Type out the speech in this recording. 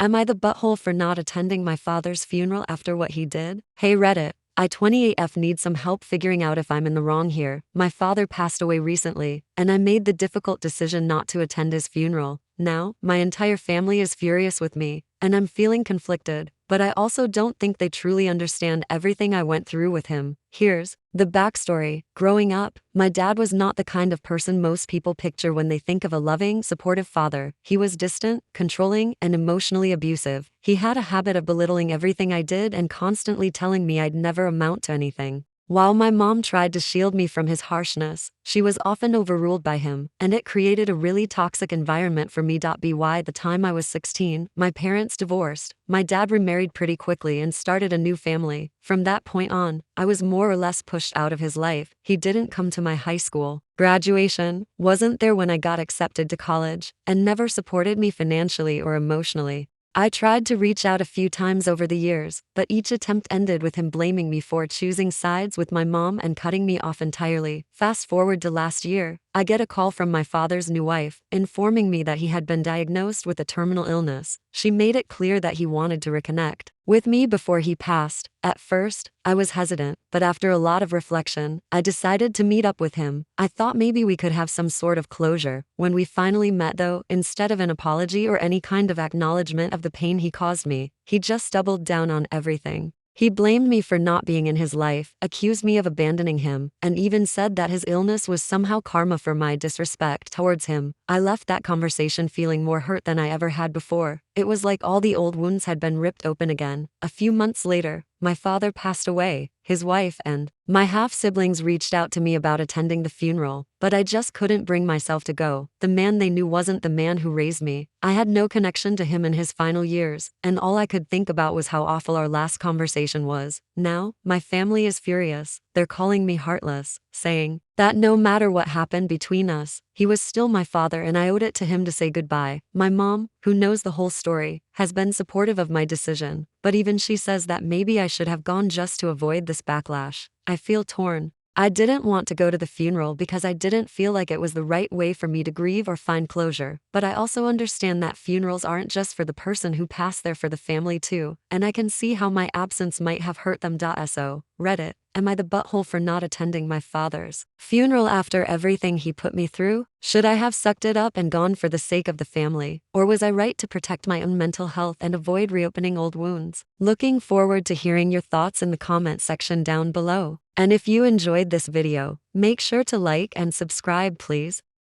Am I the butthole for not attending my father's funeral after what he did? Hey Reddit, I 28F need some help figuring out if I'm in the wrong here. My father passed away recently, and I made the difficult decision not to attend his funeral. Now, my entire family is furious with me, and I'm feeling conflicted, but I also don't think they truly understand everything I went through with him. Here's the backstory. Growing up, my dad was not the kind of person most people picture when they think of a loving, supportive father. He was distant, controlling, and emotionally abusive. He had a habit of belittling everything I did and constantly telling me I'd never amount to anything. While my mom tried to shield me from his harshness, she was often overruled by him, and it created a really toxic environment for me. By the time I was 16, my parents divorced. My dad remarried pretty quickly and started a new family. From that point on, I was more or less pushed out of his life. He didn't come to my high school graduation, wasn't there when I got accepted to college, and never supported me financially or emotionally. I tried to reach out a few times over the years, but each attempt ended with him blaming me for choosing sides with my mom and cutting me off entirely. Fast forward to last year, I get a call from my father's new wife, informing me that he had been diagnosed with a terminal illness. She made it clear that he wanted to reconnect with me before he passed. At first, I was hesitant, but after a lot of reflection, I decided to meet up with him. I thought maybe we could have some sort of closure. When we finally met though, instead of an apology or any kind of acknowledgement of the pain he caused me, he just doubled down on everything. He blamed me for not being in his life, accused me of abandoning him, and even said that his illness was somehow karma for my disrespect towards him. I left that conversation feeling more hurt than I ever had before. It was like all the old wounds had been ripped open again. A few months later, my father passed away. His wife and my half-siblings reached out to me about attending the funeral, but I just couldn't bring myself to go. The man they knew wasn't the man who raised me. I had no connection to him in his final years, and all I could think about was how awful our last conversation was. Now, my family is furious. They're calling me heartless, saying that no matter what happened between us, he was still my father and I owed it to him to say goodbye. My mom, who knows the whole story, has been supportive of my decision, but even she says that maybe I should have gone just to avoid this backlash. I feel torn. I didn't want to go to the funeral because I didn't feel like it was the right way for me to grieve or find closure, but I also understand that funerals aren't just for the person who passed, they're for the family too, and I can see how my absence might have hurt them. So, Reddit, am I the butthole for not attending my father's funeral after everything he put me through? Should I have sucked it up and gone for the sake of the family, or was I right to protect my own mental health and avoid reopening old wounds? Looking forward to hearing your thoughts in the comment section down below. And if you enjoyed this video, make sure to like and subscribe please.